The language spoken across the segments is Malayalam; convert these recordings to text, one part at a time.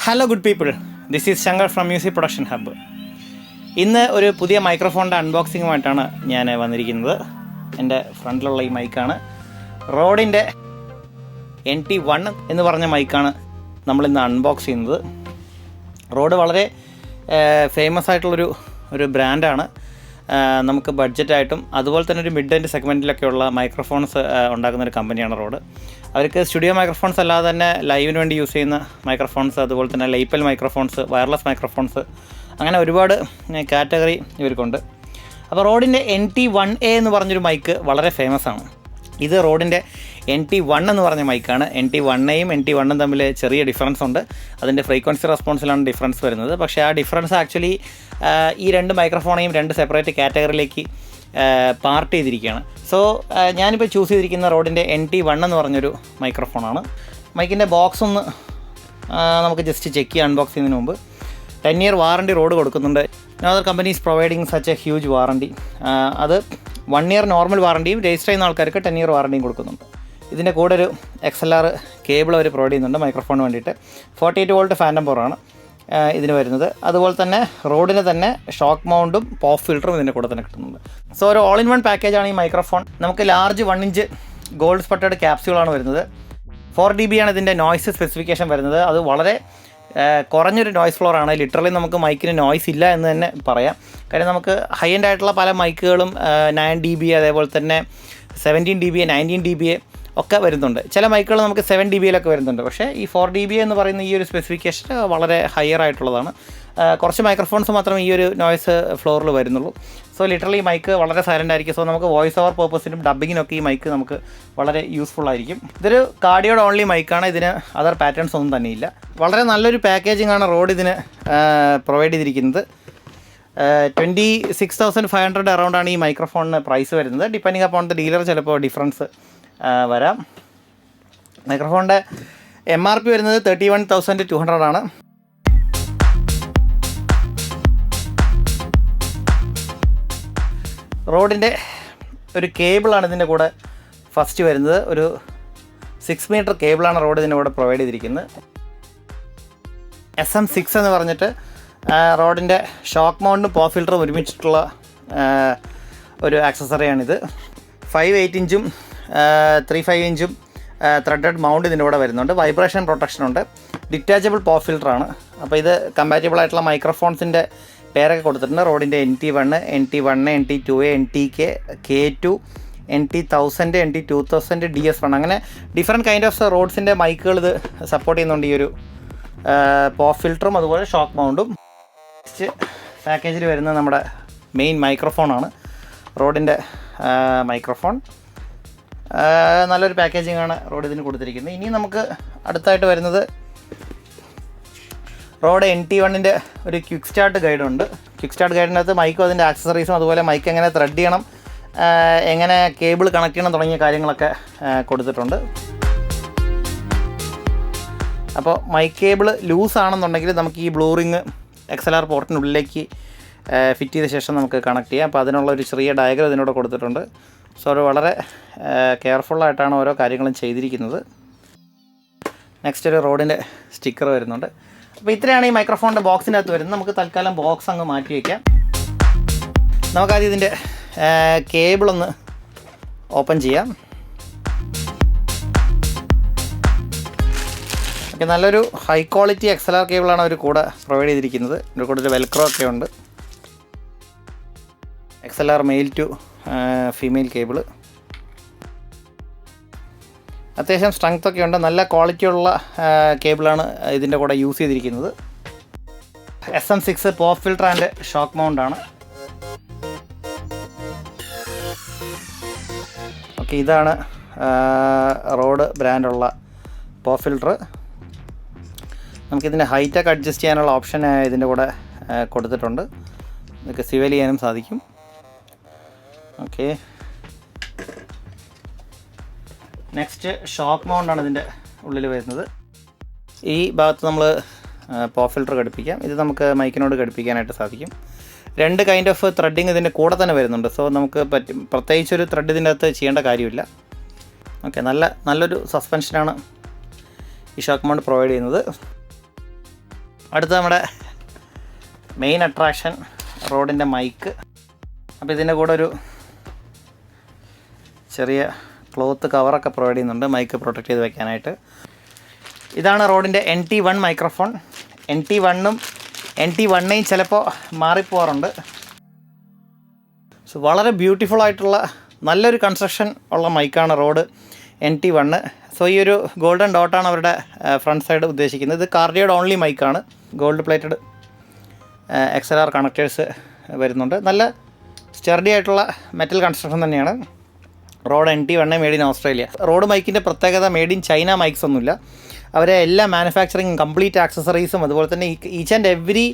Hello good people, this is Shankar from music production hub. ഇന്ന് ഒരു പുതിയ മൈക്രോഫോണിൻ്റെ അൺബോക്സിങ്ങുമായിട്ടാണ് ഞാൻ വന്നിരിക്കുന്നത്. എൻ്റെ ഫ്രണ്ടിലുള്ള ഈ മൈക്കാണ് റോഡിൻ്റെ NT1 എന്ന് പറഞ്ഞ മൈക്കാണ് നമ്മളിന്ന് അൺബോക്സ് ചെയ്യുന്നത്. റോഡ് വളരെ ഫേമസ് ആയിട്ടുള്ളൊരു ബ്രാൻഡാണ്. നമുക്ക് ബഡ്ജറ്റായിട്ടും അതുപോലെ തന്നെ ഒരു മിഡ് എൻഡ് സെഗ്മെൻറ്റിലൊക്കെയുള്ള മൈക്രോഫോൺസ് ഉണ്ടാക്കുന്ന ഒരു കമ്പനിയാണ് റോഡ്. അവർക്ക് സ്റ്റുഡിയോ മൈക്രോഫോൺസ് അല്ലാതെ തന്നെ ലൈവിന് വേണ്ടി യൂസ് ചെയ്യുന്ന മൈക്രോഫോൺസ്, അതുപോലെ തന്നെ ലൈപ്പൽ മൈക്രോഫോൺസ്, വയർലെസ് മൈക്രോഫോൺസ്, അങ്ങനെ ഒരുപാട് കാറ്റഗറി ഇവർക്കുണ്ട്. അപ്പോൾ റോഡിൻ്റെ NT1A എന്ന് പറഞ്ഞൊരു മൈക്ക് വളരെ ഫേമസ് ആണ്. ഇത് റോഡിൻ്റെ NT1 എന്ന് പറഞ്ഞ മൈക്കാണ്. NT1യും NT1ഉം തമ്മിൽ ചെറിയ ഡിഫറൻസ് ഉണ്ട്. അതിൻ്റെ ഫ്രീക്വൻസി റെസ്പോൺസിലാണ് ഡിഫറൻസ് വരുന്നത്. പക്ഷേ ആ ഡിഫറൻസ് ആക്ച്വലി ഈ രണ്ട് മൈക്രോഫോണെയും രണ്ട് സെപ്പറേറ്റ് കാറ്റഗറിയിലേക്ക് പാർട്ട് ചെയ്തിരിക്കുകയാണ്. സോ ഞാനിപ്പോൾ ചൂസ് ചെയ്തിരിക്കുന്ന റോഡിൻ്റെ NT1 എന്ന് പറഞ്ഞൊരു മൈക്രോഫോണാണ്. മൈക്കിൻ്റെ ബോക്സ് ഒന്ന് നമുക്ക് ജസ്റ്റ് ചെക്ക് ചെയ്യാം അൺബോക്സ് ചെയ്യുന്നതിന് മുമ്പ്. 10 year വാറണ്ടി റോഡ് കൊടുക്കുന്നുണ്ട്. Other companies providing such A huge warranty. അത് 1 year നോർമൽ വാറണ്ടിയും രജിസ്റ്റർ ചെയ്യുന്ന ആൾക്കാർക്ക് 10 year വാറണ്ടിയും കൊടുക്കുന്നുണ്ട്. ഇതിൻ്റെ കൂടെ ഒരു XLR കേബിൾ അവർ പ്രൊവൈഡ് ചെയ്യുന്നുണ്ട് മൈക്രോഫോണിന് വേണ്ടിയിട്ട്. 48 volt ഫാൻറ്റം പവറാണ് ഇതിന് വരുന്നത്. അതുപോലെ തന്നെ റോഡിന് തന്നെ ഷോക്ക് മൗണ്ടും പോപ്പ് ഫിൽറ്ററും ഇതിൻ്റെ കൂടെ തന്നെ കിട്ടുന്നുണ്ട്. സോ ഒരു ഓൾ ഇൻ വൺ പാക്കേജാണ് ഈ മൈക്രോഫോൺ. നമുക്ക് ലാർജ് 1 inch ഗോൾഡ് സ്പട്ടഡ് ക്യാപ്സ്യൂളാണ് വരുന്നത്. 4 dB ആണ് ഇതിൻ്റെ നോയ്സ് സ്പെസിഫിക്കേഷൻ വരുന്നത്. അത് വളരെ കുറഞ്ഞൊരു നോയ്സ് ഫ്ലോറാണ്. ലിറ്ററലി നമുക്ക് മൈക്കിന് നോയ്സ് ഇല്ല എന്ന് തന്നെ പറയാം. കാര്യം നമുക്ക് ഹൈ എൻഡ് ആയിട്ടുള്ള പല മൈക്കുകളും 9 dB, അതേപോലെ തന്നെ 17 dB, 19 dB ഒക്കെ വരുന്നുണ്ട്. ചില മൈക്കുകൾ നമുക്ക് 7 dBയിലൊക്കെ വരുന്നുണ്ട്. പക്ഷേ ഈ 4 dB എന്ന് പറയുന്ന ഈ ഒരു സ്പെസിഫിക്കേഷൻ വളരെ ഹയർ ആയിട്ടുള്ളതാണ്. കുറച്ച് മൈക്രോഫോൺസ് മാത്രമേ ഈ ഒരു നോയ്സ് ഫ്ലോറിൽ വരുന്നുള്ളൂ. സോ ലിറ്ററലി ഈ മൈക്ക് വളരെ സൈലൻ്റ് ആയിരിക്കും. സോ നമുക്ക് വോയിസ് ഓവർ പർപ്പസിനും ഡബ്ബിങ്ങിനൊക്കെ ഈ മൈക്ക് നമുക്ക് വളരെ യൂസ്ഫുൾ ആയിരിക്കും. ഇതൊരു കാർഡിയോഡ് ഓൺലി മൈക്കാണ്. ഇതിന് അതർ പാറ്റേൺസ് ഒന്നും തന്നെയില്ല. വളരെ നല്ലൊരു പാക്കേജിംഗ് ആണ് റോഡ് ഇതിന് പ്രൊവൈഡ് ചെയ്തിരിക്കുന്നത്. 26,500 അറൗണ്ടാണ് ഈ മൈക്രോഫോണിന് പ്രൈസ് വരുന്നത്. ഡിപ്പെൻഡിങ് അപ്പോൺ ദ ഡീലർ ചിലപ്പോൾ ഡിഫറൻസ് വരാം. മൈക്രോഫോണിൻ്റെ MRP വരുന്നത് 31,200 ആണ്. റോഡിൻ്റെ ഒരു കേബിളാണ് ഇതിൻ്റെ കൂടെ ഫസ്റ്റ് വരുന്നത്. ഒരു 6 meter കേബിളാണ് റോഡ് ഇതിൻ്റെ കൂടെ പ്രൊവൈഡ് ചെയ്തിരിക്കുന്നത്. SM6 എന്ന് പറഞ്ഞിട്ട് റോഡിൻ്റെ ഷോക്ക് മൗണ്ടും പോപ്പ് ഫിൽറ്ററും ഒരുമിച്ചിട്ടുള്ള ഒരു ആക്സസറിയാണിത്. 5.8 inch 3.5 inch ത്രെഡഡ് മൗണ്ട് ഇതിൻ്റെ കൂടെ വരുന്നുണ്ട്. വൈബ്രേഷൻ പ്രൊട്ടക്ഷൻ ഉണ്ട്. ഡിറ്റാച്ചബിൾ പോപ്പ് ഫിൽറ്ററാണ്. അപ്പോൾ ഇത് കമ്പാറ്റബിൾ ആയിട്ടുള്ള മൈക്രോഫോൺസിൻ്റെ പേരൊക്കെ കൊടുത്തിട്ടുണ്ട്. റോഡിൻ്റെ NT1, NT1, NT2A, NTK, K2, NT1000, NT2000, DS1 അങ്ങനെ ഡിഫറെൻറ്റ് കൈൻഡ് ഓഫ് റോഡ്സിൻ്റെ മൈക്കുകൾ ഇത് സപ്പോർട്ട് ചെയ്യുന്നുണ്ട്. ഈ ഒരു പോപ്പ് ഫിൽറ്ററും അതുപോലെ ഷോക്ക് മൗണ്ടും. പാക്കേജിൽ വരുന്നത് നമ്മുടെ മെയിൻ മൈക്രോഫോണാണ്. റോഡിൻ്റെ മൈക്രോഫോൺ നല്ലൊരു പാക്കേജിംഗ് ആണ് റോഡ് ഇതിന് കൊടുത്തിരിക്കുന്നത്. ഇനി നമുക്ക് അടുത്തായിട്ട് വരുന്നത് റോഡ് NT1ൻ്റെ ഒരു ക്വിക്ക് സ്റ്റാർട്ട് ഗൈഡുണ്ട്. ക്വിക്ക് സ്റ്റാർട്ട് ഗൈഡിനകത്ത് മൈക്കും അതിൻ്റെ ആക്സസറീസും അതുപോലെ മൈക്ക് എങ്ങനെ ത്രെഡ് ചെയ്യണം, എങ്ങനെ കേബിൾ കണക്ട് ചെയ്യണം തുടങ്ങിയ കാര്യങ്ങളൊക്കെ കൊടുത്തിട്ടുണ്ട്. അപ്പോൾ മൈക്ക് കേബിൾ ലൂസ് ആണെന്നുണ്ടെങ്കിൽ നമുക്ക് ഈ ബ്ലൂ റിങ് XLR പോർട്ടിനുള്ളിലേക്ക് ഫിറ്റ് ചെയ്ത ശേഷം നമുക്ക് കണക്ട് ചെയ്യാം. അപ്പോൾ അതിനുള്ള ഒരു ചെറിയ ഡയഗ്രം ഇതിനോട് കൊടുത്തിട്ടുണ്ട്. സോ അത് വളരെ കെയർഫുള്ളായിട്ടാണ് ഓരോ കാര്യങ്ങളും ചെയ്തിരിക്കുന്നത്. നെക്സ്റ്റ് ഒരു റോഡിൻ്റെ സ്റ്റിക്കർ വരുന്നുണ്ട്. അപ്പോൾ ഇത്രയാണ് ഈ മൈക്രോഫോണിൻ്റെ ബോക്സിനകത്ത് വരുന്നത്. നമുക്ക് തൽക്കാലം ബോക്സ് അങ്ങ് മാറ്റി വയ്ക്കാം. നമുക്കാദ്യം ഇതിൻ്റെ കേബിളൊന്ന് ഓപ്പൺ ചെയ്യാം. ഓക്കെ, നല്ലൊരു ഹൈ ക്വാളിറ്റി XLR കേബിളാണ് അവർ കൂടെ പ്രൊവൈഡ് ചെയ്തിരിക്കുന്നത്. ഇതിൻ്റെ കൂടെ ഒരു വെൽക്രോ ഒക്കെ ഉണ്ട്. XLR male to female cable. അത്യാവശ്യം സ്ട്രെങ്ത് ഒക്കെ ഉണ്ട്. നല്ല ക്വാളിറ്റിയുള്ള കേബിളാണ് ഇതിൻ്റെ കൂടെ യൂസ് ചെയ്തിരിക്കുന്നത്. SM6 pop filter and shock മൗണ്ടാണ്. ഓക്കെ, ഇതാണ് റോഡ് ബ്രാൻഡുള്ള പോപ്പ് ഫിൽറ്റർ. നമുക്കിതിൻ്റെ ഹൈറ്റൊക്കെ അഡ്ജസ്റ്റ് ചെയ്യാനുള്ള ഓപ്ഷൻ ഇതിൻ്റെ കൂടെ കൊടുത്തിട്ടുണ്ട്. ഇതൊക്കെ സിവൽ ചെയ്യാനും സാധിക്കും. ഓക്കെ, നെക്സ്റ്റ് ഷോക്ക് മൗണ്ടാണ് ഇതിൻ്റെ ഉള്ളിൽ വരുന്നത്. ഈ ഭാഗത്ത് നമ്മൾ പോപ്പ് ഫിൽറ്റർ ഘടിപ്പിക്കാം. ഇത് നമുക്ക് മൈക്കിനോട് ഘടിപ്പിക്കാനായിട്ട് സാധിക്കും. 2 കൈൻഡ് ഓഫ് ത്രെഡിങ് ഇതിൻ്റെ കൂടെ തന്നെ വരുന്നുണ്ട്. സോ നമുക്ക് പ്രത്യേകിച്ചൊരു ത്രെഡ് ഇതിൻ്റെ അകത്ത് ചെയ്യേണ്ട കാര്യമില്ല. ഓക്കെ, നല്ലൊരു സസ്പെൻഷനാണ് ഈ ഷോക്ക് മൗണ്ട് പ്രൊവൈഡ് ചെയ്യുന്നത്. അടുത്ത നമ്മുടെ മെയിൻ അട്രാക്ഷൻ റോഡിൻ്റെ മൈക്ക്. അപ്പോൾ ഇതിൻ്റെ കൂടെ ഒരു ചെറിയ ക്ലോത്ത് കവറൊക്കെ പ്രൊവൈഡ് ചെയ്യുന്നുണ്ട് മൈക്ക് പ്രൊട്ടക്റ്റ് ചെയ്ത് വെക്കാനായിട്ട്. ഇതാണ് റോഡിൻ്റെ NT1 മൈക്രോഫോൺ. NT1ഉം NT1യും ചിലപ്പോൾ മാറിപ്പോകാറുണ്ട്. സോ വളരെ ബ്യൂട്ടിഫുൾ ആയിട്ടുള്ള നല്ലൊരു കൺസ്ട്രക്ഷൻ ഉള്ള മൈക്കാണ് റോഡ് NT1. സോ ഈ ഒരു ഗോൾഡൻ ഡോട്ടാണ് അവരുടെ ഫ്രണ്ട് സൈഡ് ഉദ്ദേശിക്കുന്നത്. ഇത് കാർഡിയോഡ് ഓൺലി മൈക്കാണ്. ഗോൾഡ് പ്ലേറ്റഡ് XLR കണക്റ്റേഴ്സ് വരുന്നുണ്ട്. നല്ല സ്റ്റർഡി ആയിട്ടുള്ള മെറ്റൽ കൺസ്ട്രക്ഷൻ തന്നെയാണ്. Rode NT1 made in Australia. Rode മൈക്കിൻ്റെ പ്രത്യേകത മെയ്ഡ് ഇൻ ചൈന മൈക്സ് ഒന്നുമില്ല. അവരെ എല്ലാ മാനുഫാക്ചറിങ് കംപ്ലീറ്റ് ആക്സസറീസും അതുപോലെ തന്നെ each and every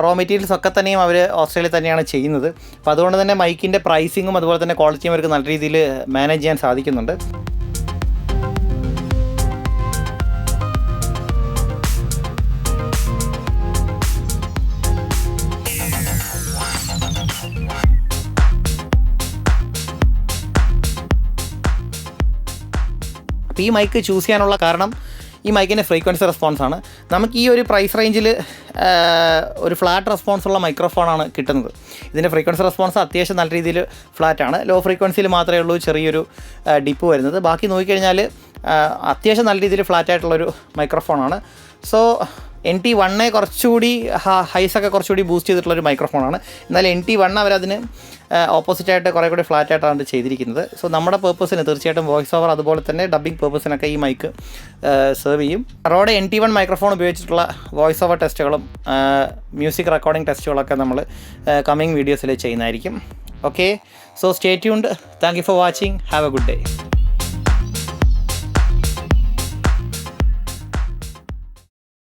raw materials ഒക്കെ തന്നെയും അവർ ഓസ്ട്രേലിയയിൽ തന്നെയാണ് ചെയ്യുന്നത്. അപ്പോൾ അതുകൊണ്ട് തന്നെ മൈക്കിൻ്റെ പ്രൈസിങ്ങും അതുപോലെ തന്നെ ക്വാളിറ്റിയും അവർക്ക് നല്ല രീതിയിൽ മാനേജ് ചെയ്യാൻ സാധിക്കുന്നുണ്ട്. അപ്പോൾ ഈ മൈക്ക് ചൂസ് ചെയ്യാനുള്ള കാരണം ഈ മൈക്കിൻ്റെ ഫ്രീക്വൻസി റെസ്പോൺസാണ്. നമുക്ക് ഈ ഒരു പ്രൈസ് റേഞ്ചിൽ ഒരു ഫ്ലാറ്റ് റെസ്പോൺസ് ഉള്ള മൈക്രോഫോണാണ് കിട്ടുന്നത്. ഇതിൻ്റെ ഫ്രീക്വൻസി റെസ്പോൺസ് അത്യാവശ്യം നല്ല രീതിയിൽ ഫ്ലാറ്റാണ്. ലോ ഫ്രീക്വൻസിയിൽ മാത്രമേ ഉള്ളൂ ചെറിയൊരു ഡിപ്പ് വരുന്നത്. ബാക്കി നോക്കിക്കഴിഞ്ഞാൽ അത്യാവശ്യം നല്ല രീതിയിൽ ഫ്ലാറ്റായിട്ടുള്ളൊരു മൈക്രോഫോണാണ്. സോ NT1 കുറച്ചുകൂടി ഹൈസൊക്കെ കുറച്ചുകൂടി ബൂസ്റ്റ് ചെയ്തിട്ടുള്ളൊരു മൈക്രോഫോണാണ്. എന്നാൽ NT1 അവരതിന് ഓപ്പോസിറ്റായിട്ട് കുറേ കൂടി ഫ്ലാറ്റായിട്ടാണ് ചെയ്തിരിക്കുന്നത്. സോ നമ്മുടെ പേർപ്പസിന് തീർച്ചയായിട്ടും വോയിസ് ഓവർ അതുപോലെ തന്നെ ഡബ്ബിംഗ് പേർപ്പസിനൊക്കെ ഈ മൈക്ക് സെർവ് ചെയ്യും. റോഡ് NT1 മൈക്രോഫോൺ ഉപയോഗിച്ചിട്ടുള്ള വോയിസ് ഓവർ ടെസ്റ്റുകളും മ്യൂസിക് റെക്കോർഡിംഗ് ടെസ്റ്റുകളൊക്കെ നമ്മൾ കമ്മിങ് വീഡിയോസിൽ ചെയ്യുന്നതായിരിക്കും. Okay, so stay tuned. Thank you for watching. Have A good day.